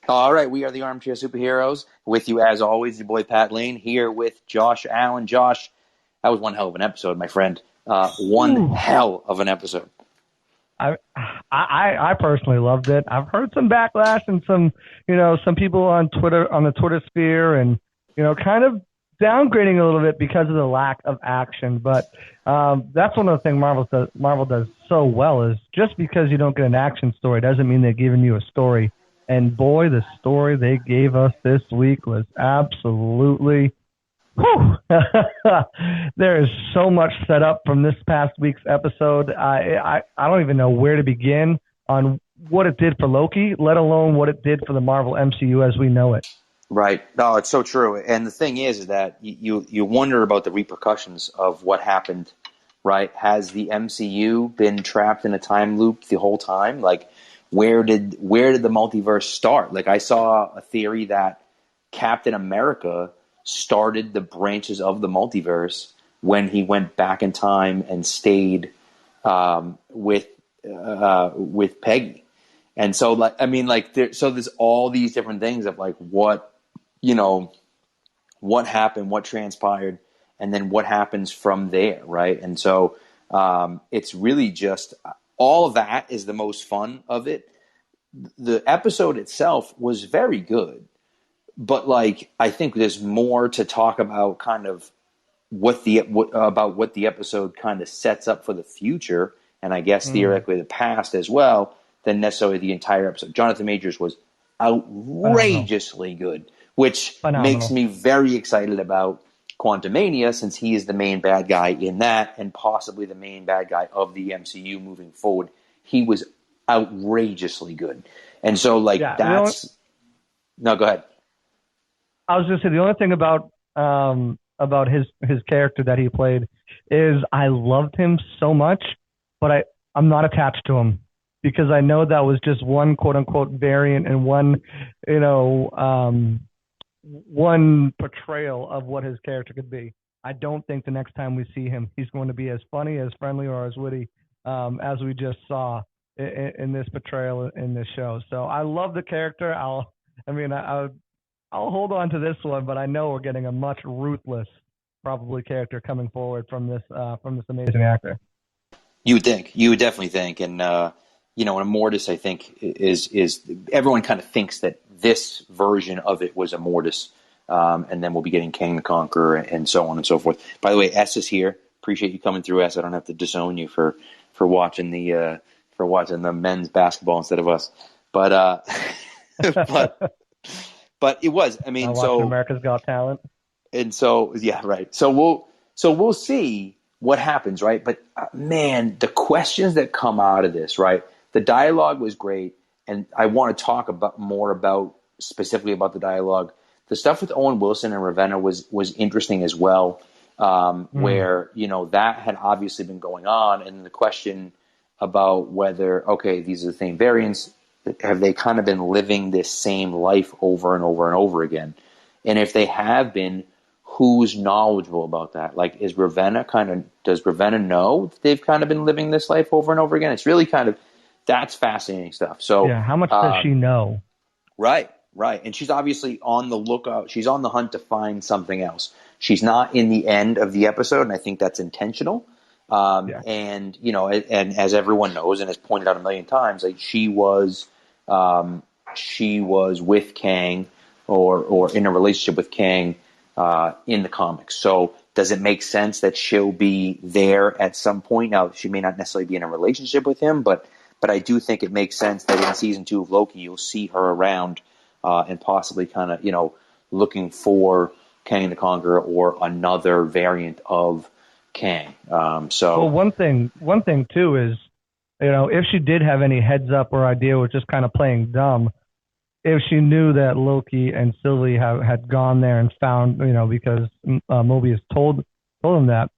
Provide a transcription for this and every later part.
All right, we are the Armchair Superheroes. With you, as always, your boy Pat Lane here with Josh Allen. Josh, that was one hell of an episode, my friend. One Ooh, hell of an episode. I, I personally loved it. I've heard some backlash and some people on Twitter, on the Twitter sphere, and kind of downgrading a little bit because of the lack of action. But that's one of the things Marvel does so well is just because you don't get an action story doesn't mean they're giving you a story. And boy, the story they gave us this week was absolutely. Whew. There is so much set up from this past week's episode. I don't even know where to begin on what it did for Loki, let alone what it did for the Marvel MCU as we know it. Right. No, it's so true. And the thing is that you wonder about the repercussions of what happened, right? Has the MCU been trapped in a time loop the whole time? Like, where did the multiverse start? Like, I saw a theory that Captain America started the branches of the multiverse when he went back in time and stayed with Peggy. And so, like, I mean, like, so there's all these different things of like you know, what happened, what transpired, and then what happens from there, right? And so it's really just all of that is the most fun of it. The episode itself was very good, but like I think there's more to talk about, kind of about what the episode kind of sets up for the future, and I guess Mm, theoretically the past as well, than necessarily the entire episode. Jonathan Majors was phenomenal, outrageously good, which makes phenomenal. me very excited about Quantumania, since he is the main bad guy in that, and possibly the main bad guy of the MCU moving forward. He was outrageously good, and so like Yeah, the only, that's no. Go ahead. I was going to say the only thing about his character that he played is I loved him so much, but I'm not attached to him because I know that was just one quote unquote variant and one you know one portrayal of what his character could be. I don't think the next time we see him, he's going to be as funny, as friendly, or as witty as we just saw in this portrayal in this show. So I love the character. I mean, I'll hold on to this one, but I know we're getting a much ruthless, probably character coming forward from this amazing actor. You would think. You would definitely think. And Immortus, I think, is everyone kind of thinks that this version of it was Immortus, and then we'll be getting King the Conqueror and so on and so forth. By the way, S is here. Appreciate you coming through, S. I don't have to disown you for watching the men's basketball instead of us. But but but it was. I mean, Watching so America's Got Talent. and so yeah, right. So we'll see what happens, right? But man, the questions that come out of this, right? The dialogue was great, and I want to talk about more about specifically about the dialogue. The stuff with Owen Wilson and Ravenna was interesting as well, Mm. where that had obviously been going on, and the question about whether, okay, these are the same variants, have they kind of been living this same life over and over and over again? And if they have been, who's knowledgeable about that? Like, does Ravenna know if they've kind of been living this life over and over again? It's really kind of, that's fascinating stuff. So, Yeah, how much does she know? right, right. And she's obviously on the lookout. She's on the hunt to find something else. She's not in the end of the episode, and I think that's intentional. Yeah. And as everyone knows and has pointed out a million times, like she was with Kang, or in a relationship with Kang, in the comics. So does it make sense that she'll be there at some point? Now, she may not necessarily be in a relationship with him, but I do think it makes sense that in season 2 of Loki, you'll see her around, and possibly kind of looking for Kang the Conqueror or another variant of Kang. Well, So one thing too is, if she did have any heads up or idea, was just kind of playing dumb. If she knew that Loki and Sylvie had gone there and found, because Mobius told him that,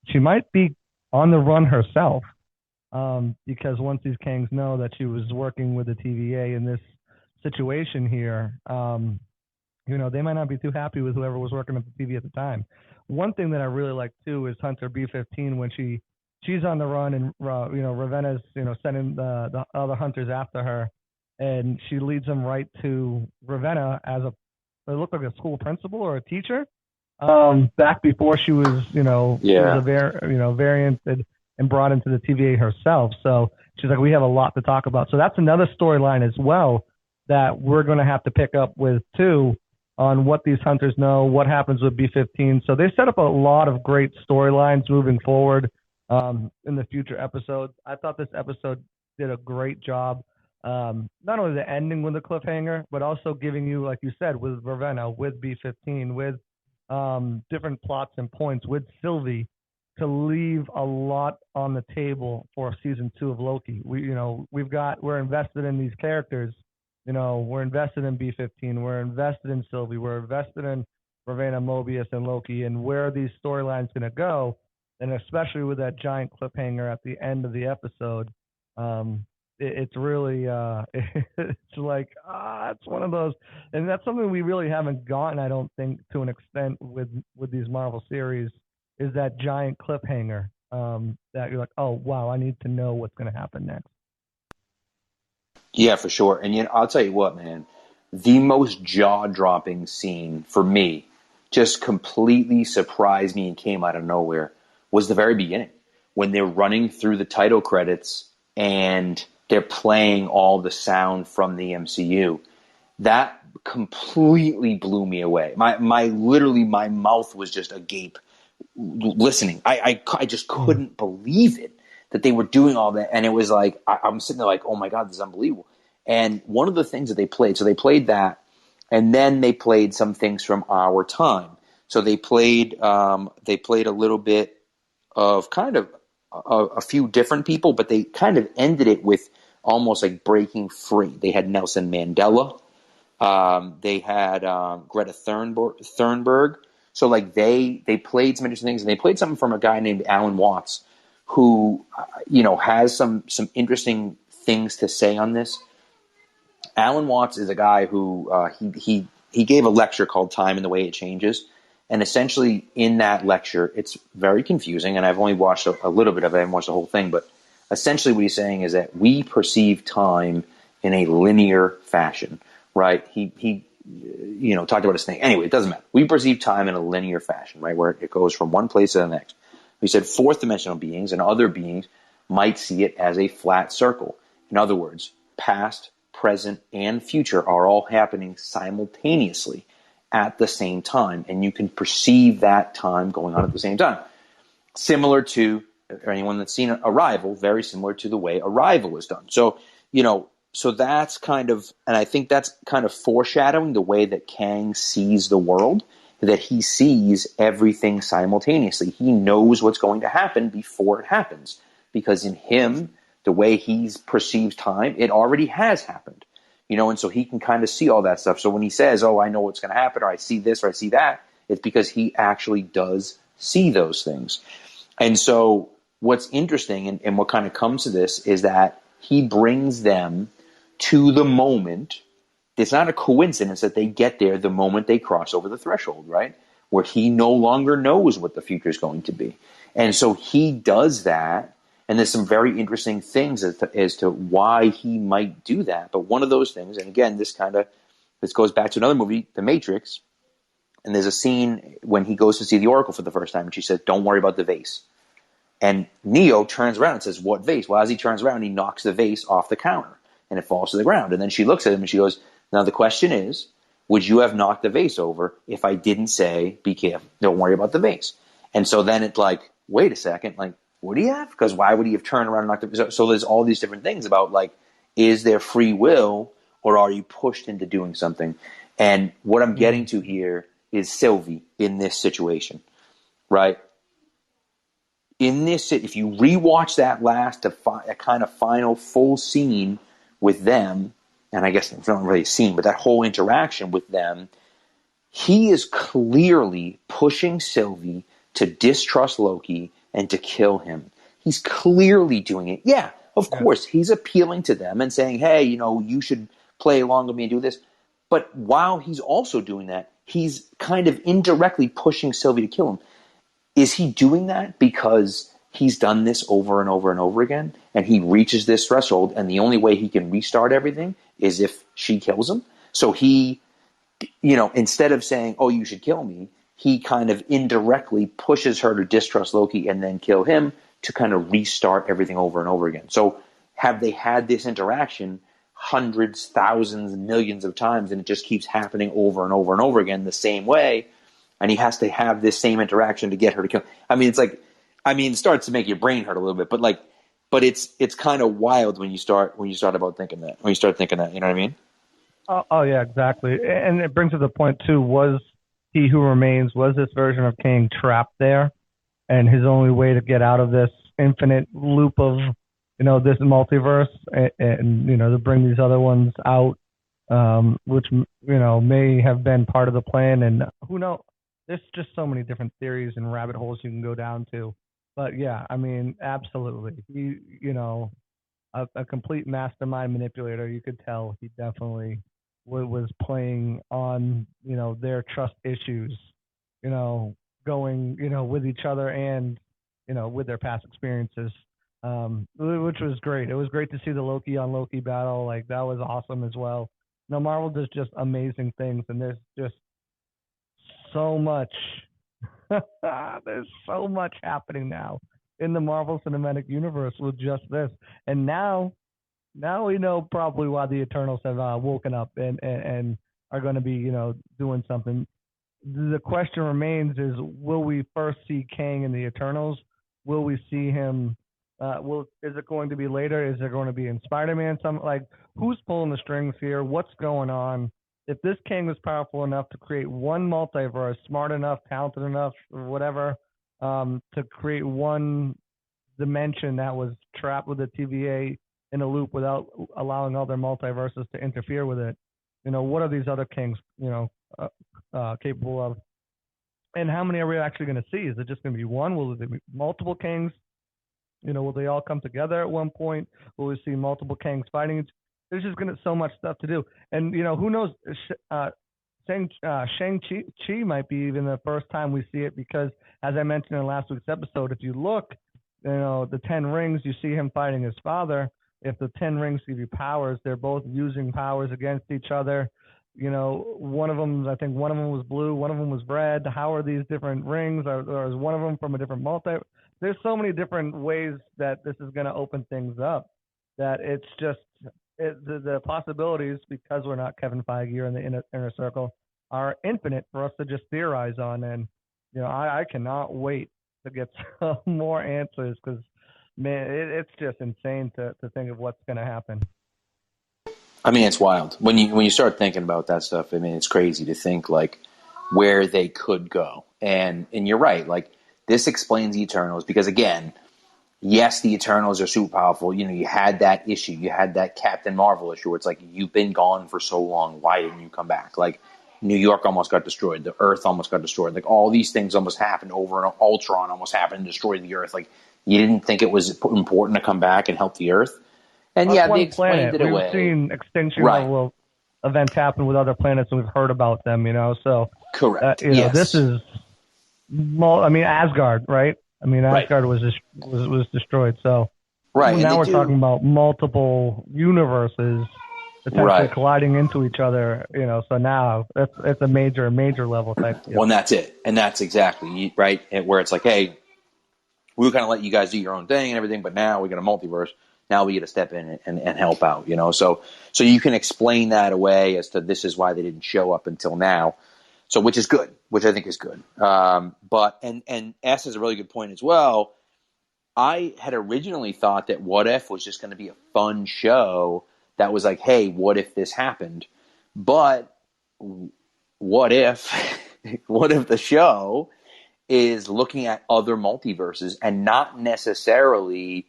she might be on the run herself. Because once these Kangs know that she was working with the TVA in this situation here, they might not be too happy with whoever was working at the TV at the time. One thing that I really like too is Hunter B-15 when she's on the run and Ravenna's sending the other hunters after her. and she leads them right to Ravenna as a it looked like a school principal or a teacher. Back before she was, she was Yeah. varianted and brought into the TVA herself. So she's like, we have a lot to talk about. So that's another storyline as well that we're going to have to pick up with too on what these hunters know, what happens with B-15. So they set up a lot of great storylines moving forward in the future episodes. I thought this episode did a great job. Not only the ending with the cliffhanger, but also giving you, like you said, with Ravenna, with B-15, with different plots and points with Sylvie to leave a lot on the table for season 2 of Loki. We're invested in these characters. We're invested in B-15. We're invested in Sylvie. We're invested in Ravenna, Mobius, and Loki, and where these storylines going to go. And especially with that giant cliffhanger at the end of the episode, it's really it's like it's one of those, and that's something we really haven't gotten, I don't think, to an extent with these Marvel series, is that giant cliffhanger that you're like, oh wow, I need to know what's going to happen next. Yeah, for sure. And I'll tell you what, man, the most jaw-dropping scene for me, just completely surprised me and came out of nowhere, was the very beginning when they're running through the title credits and they're playing all the sound from the MCU. That completely blew me away. My mouth was just agape listening. I just couldn't believe it that they were doing all that. And it was like, I'm sitting there like, oh my God, this is unbelievable. And one of the things that they played, so they played that, and then they played some things from our time. So they played a little bit of kind of a few different people, but they kind of ended it with almost like breaking free. They had Nelson Mandela. They had Greta Thunberg. So like they played some interesting things, and they played something from a guy named Alan Watts, who has some interesting things to say on this. Alan Watts is a guy who he gave a lecture called "Time and the Way It Changes," and essentially in that lecture, it's very confusing, and I've only watched a little bit of it. I haven't watched the whole thing, but essentially what he's saying is that we perceive time in a linear fashion, right? He talked about his thing. Anyway, it doesn't matter. We perceive time in a linear fashion, right, where it goes from one place to the next. He said fourth dimensional beings and other beings might see it as a flat circle. In other words, past, present, and future are all happening simultaneously at the same time, and you can perceive that time going on at the same time. Similar to, or anyone that's seen Arrival, very similar to the way Arrival is done. So, so that's kind of, and I think that's kind of foreshadowing the way that Kang sees the world, that he sees everything simultaneously. He knows what's going to happen before it happens, because in him, the way he perceives time, it already has happened. And so he can kind of see all that stuff. So when he says, oh, I know what's going to happen, or I see this, or I see that, it's because he actually does see those things. And so what's interesting and what kind of comes to this is that he brings them to the moment. It's not a coincidence that they get there the moment they cross over the threshold, right? Where he no longer knows what the future is going to be. And so he does that. And there's some very interesting things as to why he might do that. But one of those things, and again, this goes back to another movie, The Matrix. And there's a scene when he goes to see the Oracle for the first time, and she says, don't worry about the vase. And Neo turns around and says, what vase? Well, as he turns around, he knocks the vase off the counter, and it falls to the ground. And then she looks at him, and she goes, now the question is, would you have knocked the vase over if I didn't say, be careful, don't worry about the vase? And so then it's like, wait a second, like, would he have? Because why would he have turned around and knocked the vase? So there's all these different things about, like, is there free will, or are you pushed into doing something? And what I'm getting to here is Sylvie in this situation, right? In this, if you rewatch that last, a kind of final full scene with them, and I guess it's not really a scene, but that whole interaction with them, he is clearly pushing Sylvie to distrust Loki and to kill him. He's clearly doing it. Yeah, of course, he's appealing to them and saying, hey, you should play along with me and do this. But while he's also doing that, he's kind of indirectly pushing Sylvie to kill him. Is he doing that because he's done this over and over and over again, and he reaches this threshold, and the only way he can restart everything is if she kills him. So he, instead of saying, "Oh, you should kill me," he kind of indirectly pushes her to distrust Loki and then kill him to kind of restart everything over and over again. So have they had this interaction hundreds, thousands, millions of times, and it just keeps happening over and over and over again the same way, and he has to have this same interaction to get her to kill. I mean, it starts to make your brain hurt a little bit, but it's kind of wild when you start thinking that. You know what I mean? Oh yeah, exactly. And it brings to the point too, was He Who Remains, was this version of Kang trapped there? And his only way to get out of this infinite loop of, this multiverse and to bring these other ones out, which, may have been part of the plan. And who knows? There's just so many different theories and rabbit holes you can go down to. But yeah, I mean, absolutely. A complete mastermind manipulator. You could tell he definitely was playing on, their trust issues, going, with each other and, with their past experiences, which was great. It was great to see the Loki on Loki battle. Like, that was awesome as well. Marvel does just amazing things, and there's just so much. There's so much happening now in the Marvel Cinematic Universe with just this. And now we know probably why the Eternals have woken up and are going to be, doing something. The question remains is, will we first see Kang in the Eternals? Will we see him? Is it going to be later? Is it going to be in Spider-Man? Who's pulling the strings here? What's going on? If this Kang was powerful enough to create one multiverse, smart enough, talented enough, or whatever, to create one dimension that was trapped with the TVA in a loop without allowing other multiverses to interfere with it, what are these other Kangs, capable of? And how many are we actually going to see? Is it just going to be one? Will there be multiple Kangs? Will they all come together at one point? Will we see multiple Kangs fighting? There's just going to so much stuff to do. And, who knows? Shang-Chi might be even the first time we see it because, as I mentioned in last week's episode, if you look, the 10 rings, you see him fighting his father. If the 10 rings give you powers, they're both using powers against each other. One of them was blue, one of them was red. How are these different rings? Or is one of them from a different There's so many different ways that this is going to open things up that it's just the possibilities, because we're not Kevin Feige or in the inner circle, are infinite for us to just theorize on. And, I cannot wait to get some more answers because, man, it's just insane to think of what's going to happen. I mean, it's wild when you start thinking about that stuff. I mean, it's crazy to think like where they could go. And you're right. Like, this explains the Eternals because, again, yes, the Eternals are super powerful. You had that issue. You had that Captain Marvel issue where it's like, you've been gone for so long. Why didn't you come back? Like, New York almost got destroyed. The Earth almost got destroyed. Like, all these things almost happened over, and Ultron almost happened and destroyed the Earth. Like, you didn't think it was important to come back and help the Earth. And That's they explained it away. We've seen extinction right. level events happen with other planets, and we've heard about them. So correct. Yes. This is, Asgard, right? Asgard was destroyed. So now we're talking about multiple universes potentially colliding into each other. So now it's a major level type deal. Well, and that's it, and that's exactly right. Where it's like, hey, we were kind of let you guys do your own thing and everything, but now we got a multiverse. Now we get to step in and help out, So you can explain that away as to this is why they didn't show up until now. So which is good, which I think is good. But S has a really good point as well. I had originally thought that What If was just going to be a fun show that was like, hey, what if this happened? But what if the show is looking at other multiverses and not necessarily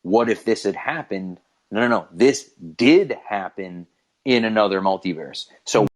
what if this had happened? No. This did happen in another multiverse. So